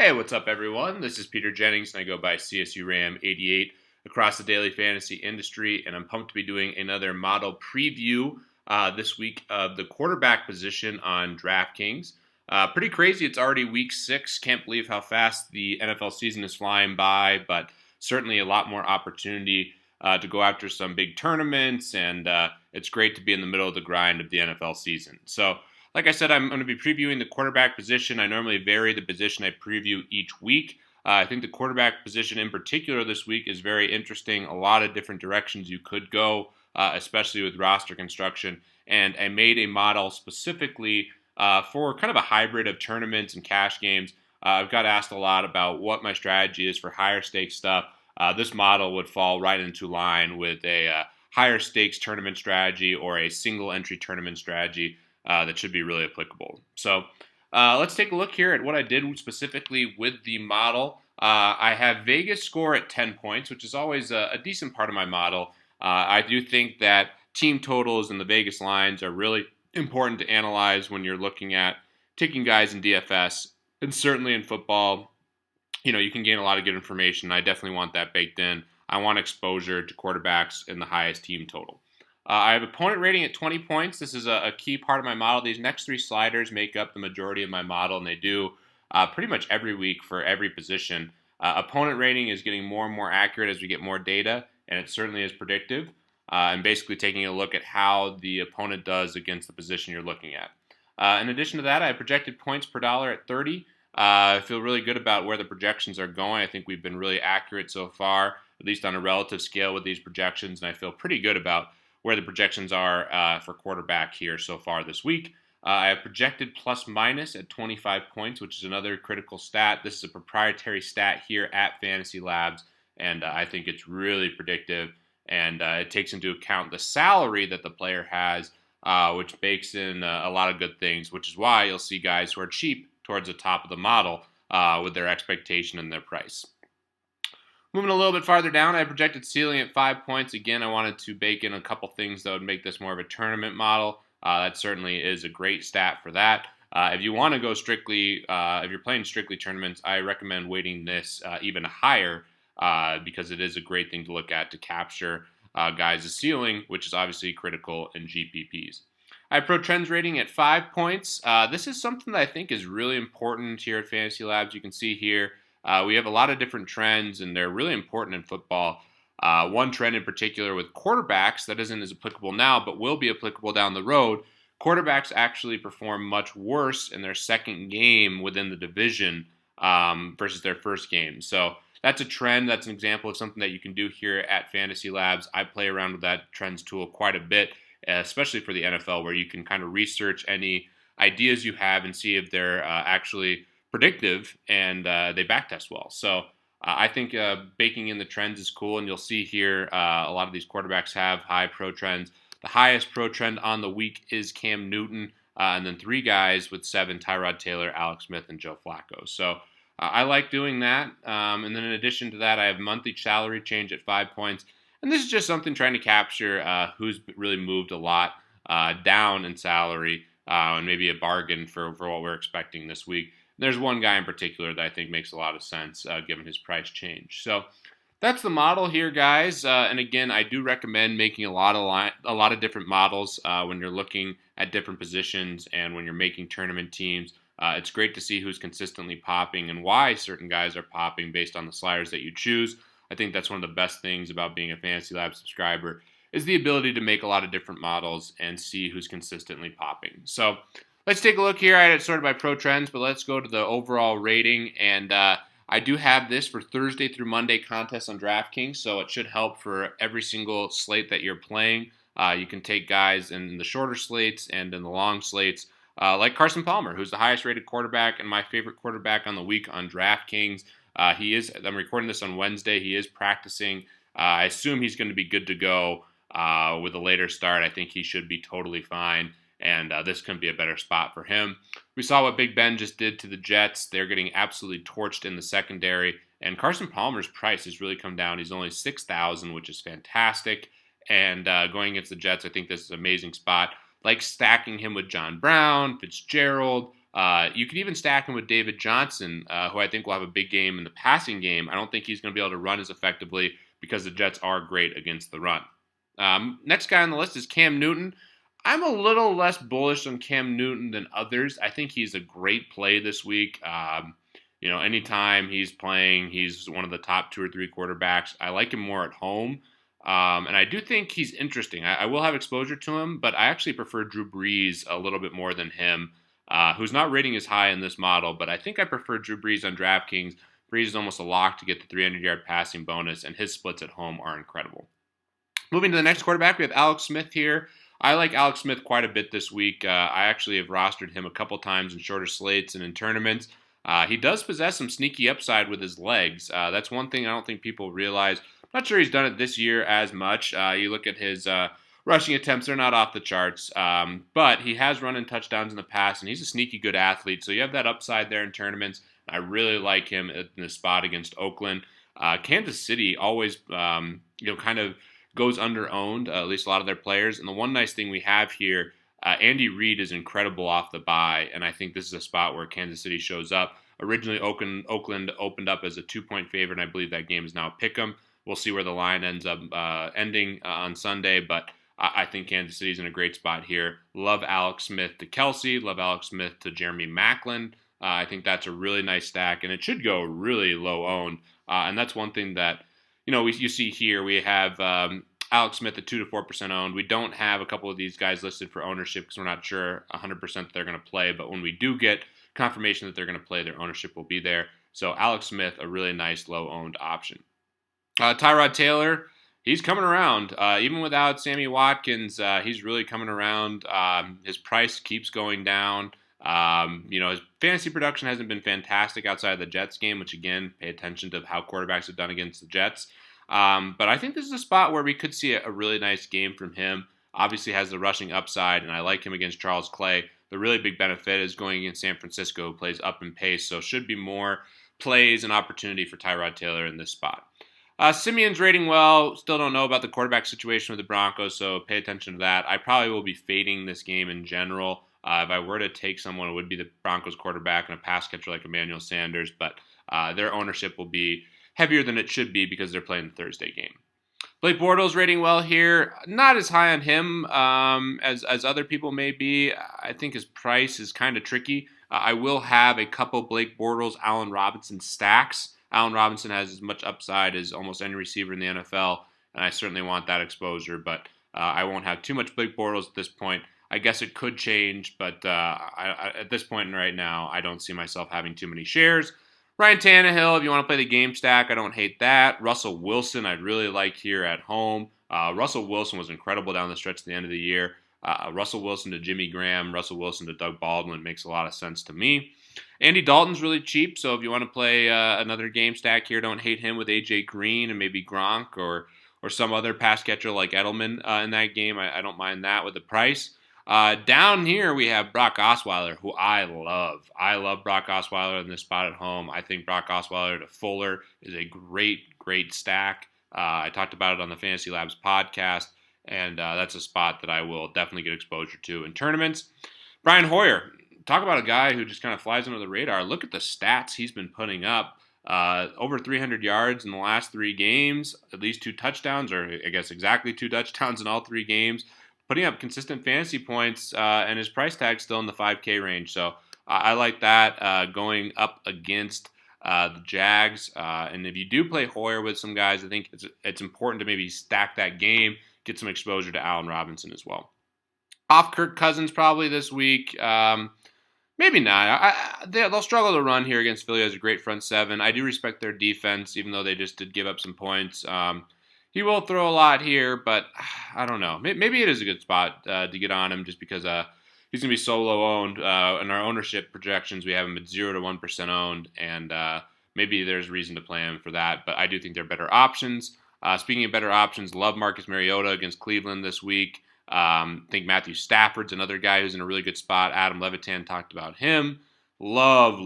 Hey, what's up, everyone? This is Peter Jennings, and I go by CSURAM88 across the daily fantasy industry, and I'm pumped to be doing another model preview this week of the quarterback position on DraftKings. Pretty crazy. It's already week 6. Can't believe how fast the NFL season is flying by, but certainly a lot more opportunity to go after some big tournaments, and it's great to be in the middle of the grind of the NFL season. So, like I said, I'm going to be previewing the quarterback position. I normally vary the position I preview each week. I think the quarterback position in particular this week is very interesting. A lot of different directions you could go, especially with roster construction. And I made a model specifically for kind of a hybrid of tournaments and cash games. I've got asked a lot about what my strategy is for higher stakes stuff. This model would fall right into line with a higher stakes tournament strategy or a single entry tournament strategy. That should be really applicable. So let's take a look here at what I did specifically with the model. I have Vegas score at 10 points, which is always a decent part of my model. I do think that team totals and the Vegas lines are really important to analyze when you're looking at taking guys in DFS, and certainly in football. You can gain a lot of good information. I definitely want that baked in. I want exposure to quarterbacks in the highest team total. I have opponent rating at 20 points. This is a key part of my model. These next 3 sliders make up the majority of my model, and they do pretty much every week for every position. Opponent rating is getting more and more accurate as we get more data, and it certainly is predictive. And basically taking a look at how the opponent does against the position you're looking at. In addition to that, I have projected points per dollar at 30. I feel really good about where the projections are going. I think we've been really accurate so far, at least on a relative scale with these projections, and I feel pretty good about where the projections are for quarterback here so far this week. I have projected plus minus at 25 points, which is another critical stat. This is a proprietary stat here at FantasyLabs, and I think it's really predictive, and it takes into account the salary that the player has, which bakes in a lot of good things, which is why you'll see guys who are cheap towards the top of the model with their expectation and their price. Moving a little bit farther down, I projected ceiling at 5 points. Again, I wanted to bake in a couple things that would make this more of a tournament model. That certainly is a great stat for that. If you want to go strictly, if you're playing strictly tournaments, I recommend weighting this even higher because it is a great thing to look at to capture guys' ceiling, which is obviously critical in GPPs. I have Pro Trends rating at 5 points. This is something that I think is really important here at FantasyLabs. You can see here, we have a lot of different trends, and they're really important in football. One trend in particular with quarterbacks that isn't as applicable now, but will be applicable down the road. Quarterbacks actually perform much worse in their second game within the division versus their first game. So that's a trend. That's an example of something that you can do here at FantasyLabs. I play around with that trends tool quite a bit, especially for the NFL, where you can kind of research any ideas you have and see if they're actually predictive and they backtest well. So I think baking in the trends is cool, and you'll see here a lot of these quarterbacks have high pro trends. The highest pro trend on the week is Cam Newton, and then 3 guys with 7, Tyrod Taylor, Alex Smith, and Joe Flacco. So I like doing that. And then in addition to that, I have monthly salary change at 5 points. And this is just something trying to capture who's really moved a lot down in salary and maybe a bargain for what we're expecting this week. There's one guy in particular that I think makes a lot of sense given his price change. So that's the model here, guys. And again, I do recommend making a lot of different models when you're looking at different positions and when you're making tournament teams. It's great to see who's consistently popping and why certain guys are popping based on the sliders that you choose. I think that's one of the best things about being a FantasyLabs subscriber is the ability to make a lot of different models and see who's consistently popping. So let's take a look here. I had it sorted by Pro Trends, but let's go to the overall rating. And I do have this for Thursday through Monday contests on DraftKings, so it should help for every single slate that you're playing. You can take guys in the shorter slates and in the long slates, like Carson Palmer, who's the highest rated quarterback and my favorite quarterback on the week on DraftKings. I'm recording this on Wednesday. He is practicing. I assume he's going to be good to go with a later start. I think he should be totally fine. And this couldn't be a better spot for him. We saw what Big Ben just did to the Jets. They're getting absolutely torched in the secondary. And Carson Palmer's price has really come down. He's only $6,000, which is fantastic. And going against the Jets, I think this is an amazing spot. Like stacking him with John Brown, Fitzgerald, You could even stack him with David Johnson, who I think will have a big game in the passing game. I don't think he's going to be able to run as effectively because the Jets are great against the run. Next guy on the list is Cam Newton. I'm a little less bullish on Cam Newton than others. I think he's a great play this week. Anytime he's playing, he's one of the top 2 or 3 quarterbacks. I like him more at home. And I do think he's interesting. I will have exposure to him, but I actually prefer Drew Brees a little bit more than him, who's not rating as high in this model. But I think I prefer Drew Brees on DraftKings. Brees is almost a lock to get the 300-yard passing bonus, and his splits at home are incredible. Moving to the next quarterback, we have Alex Smith here. I like Alex Smith quite a bit this week. I actually have rostered him a couple times in shorter slates and in tournaments. He does possess some sneaky upside with his legs. That's one thing I don't think people realize. I'm not sure he's done it this year as much. You look at his rushing attempts, they're not off the charts. But he has run in touchdowns in the past, and he's a sneaky good athlete. So you have that upside there in tournaments. I really like him in the spot against Oakland. Kansas City always, kind of goes under-owned, at least a lot of their players. And the one nice thing we have here, Andy Reid is incredible off the bye, and I think this is a spot where Kansas City shows up. Originally, Oakland opened up as a 2-point favorite, and I believe that game is now a pick'em. We'll see where the line ends up ending on Sunday, but I think Kansas City's in a great spot here. Love Alex Smith to Kelsey. Love Alex Smith to Jeremy Maclin. I think that's a really nice stack, and it should go really low owned. And that's one thing that, you see here. We have Alex Smith at 2 to 4% owned. We don't have a couple of these guys listed for ownership because we're not sure 100% that they're going to play. But when we do get confirmation that they're going to play, their ownership will be there. So Alex Smith, a really nice low owned option. Tyrod Taylor, he's coming around. Even without Sammy Watkins, he's really coming around. His price keeps going down. His fantasy production hasn't been fantastic outside of the Jets game, which again, pay attention to how quarterbacks have done against the Jets. But I think this is a spot where we could see a really nice game from him. Obviously has the rushing upside, and I like him against Charles Clay. The really big benefit is going against San Francisco, who plays up in pace, so should be more plays and opportunity for Tyrod Taylor in this spot. Simeon's rating well. Still don't know about the quarterback situation with the Broncos, so pay attention to that. I probably will be fading this game in general. If I were to take someone, it would be the Broncos quarterback and a pass catcher like Emmanuel Sanders, but their ownership will be heavier than it should be because they're playing the Thursday game. Blake Bortles rating well here. Not as high on him as other people may be. I think his price is kind of tricky. I will have a couple Blake Bortles, Allen Robinson stacks. Allen Robinson has as much upside as almost any receiver in the NFL, and I certainly want that exposure, but I won't have too much Blake Bortles at this point. I guess it could change, but at this point right now, I don't see myself having too many shares. Ryan Tannehill, if you want to play the game stack, I don't hate that. Russell Wilson, I'd really like here at home. Russell Wilson was incredible down the stretch at the end of the year. Russell Wilson to Jimmy Graham, Russell Wilson to Doug Baldwin makes a lot of sense to me. Andy Dalton's really cheap, so if you want to play another game stack here, don't hate him with AJ Green and maybe Gronk or some other pass catcher like Edelman in that game. I don't mind that with the price. Down here, we have Brock Osweiler, who I love. I love Brock Osweiler in this spot at home. I think Brock Osweiler to Fuller is a great, great stack. I talked about it on the FantasyLabs podcast, and that's a spot that I will definitely get exposure to in tournaments. Brian Hoyer, talk about a guy who just kind of flies under the radar. Look at the stats he's been putting up. Over 300 yards in the last 3 games, at least 2 touchdowns, or I guess exactly 2 touchdowns in all 3 games. Putting up consistent fantasy points, and his price tag's still in the $5K range. So I like that going up against the Jags. And if you do play Hoyer with some guys, I think it's important to maybe stack that game, get some exposure to Allen Robinson as well. Off Kirk Cousins probably this week. Maybe not. They'll struggle to run here against Philly as a great front seven. I do respect their defense, even though they just did give up some points. He will throw a lot here, but I don't know. Maybe it is a good spot to get on him just because he's going to be so low owned. In our ownership projections, we have him at 0 to 1% owned, and maybe there's reason to play him for that, but I do think they're better options. Speaking of better options, love Marcus Mariota against Cleveland this week. I think Matthew Stafford's another guy who's in a really good spot. Adam Levitan talked about him. Love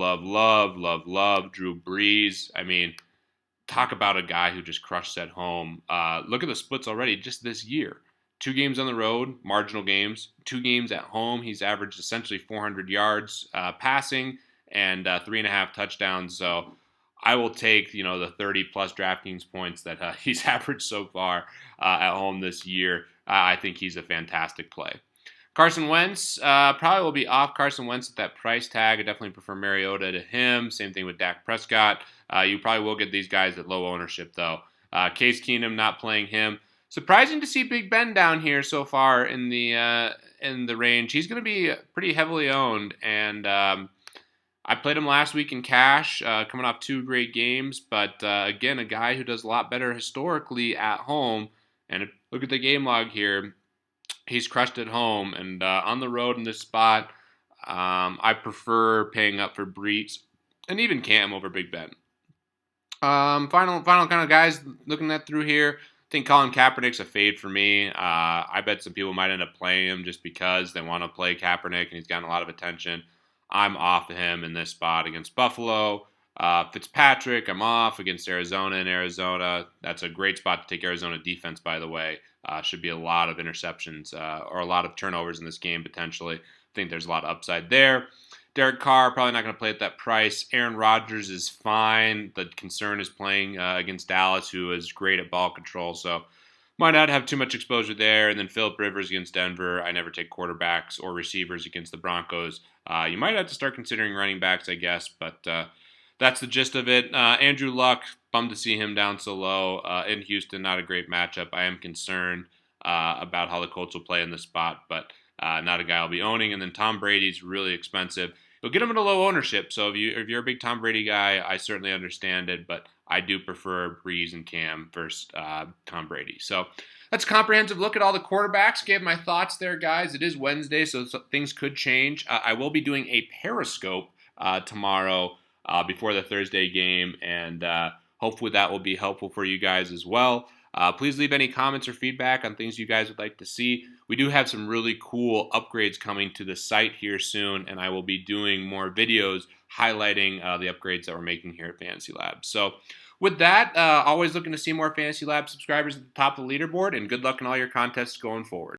Drew Brees. I mean, talk about a guy who just crushed at home. Look at the splits already just this year. 2 games on the road, marginal games. 2 games at home, he's averaged essentially 400 yards passing and 3.5 touchdowns. So I will take, the 30-plus DraftKings points that he's averaged so far at home this year. I think he's a fantastic play. Carson Wentz, probably will be off Carson Wentz at that price tag. I definitely prefer Mariota to him. Same thing with Dak Prescott. You probably will get these guys at low ownership, though. Case Keenum, not playing him. Surprising to see Big Ben down here so far in the range. He's going to be pretty heavily owned, and I played him last week in cash, coming off 2 great games. But again, a guy who does a lot better historically at home. And look at the game log here. He's crushed at home, and on the road in this spot, I prefer paying up for Brees and even Cam over Big Ben. Final kind of guys looking at through here. I think Colin Kaepernick's a fade for me. I bet some people might end up playing him just because they want to play Kaepernick, and he's gotten a lot of attention. I'm off of him in this spot against Buffalo. Fitzpatrick, I'm off against Arizona in Arizona. That's a great spot to take Arizona defense, by the way. Should be a lot of interceptions or a lot of turnovers in this game potentially. I think there's a lot of upside there. Derek Carr, probably not going to play at that price. Aaron Rodgers is fine. The concern is playing against Dallas, who is great at ball control, so might not have too much exposure there. And then Phillip Rivers against Denver. I never take quarterbacks or receivers against the Broncos. You might have to start considering running backs, I guess, but that's the gist of it. Andrew Luck, bummed to see him down so low in Houston. Not a great matchup. I am concerned about how the Colts will play in this spot, but not a guy I'll be owning. And then Tom Brady's really expensive. You'll get him at a low ownership, so if you're a big Tom Brady guy, I certainly understand it, but I do prefer Brees and Cam versus Tom Brady. So that's a comprehensive look at all the quarterbacks. Gave my thoughts there, guys. It is Wednesday, so things could change. I will be doing a Periscope tomorrow before the Thursday game, and hopefully that will be helpful for you guys as well. Please leave any comments or feedback on things you guys would like to see. We do have some really cool upgrades coming to the site here soon, and I will be doing more videos highlighting the upgrades that we're making here at FantasyLabs. So with that, always looking to see more FantasyLabs subscribers at the top of the leaderboard, and good luck in all your contests going forward.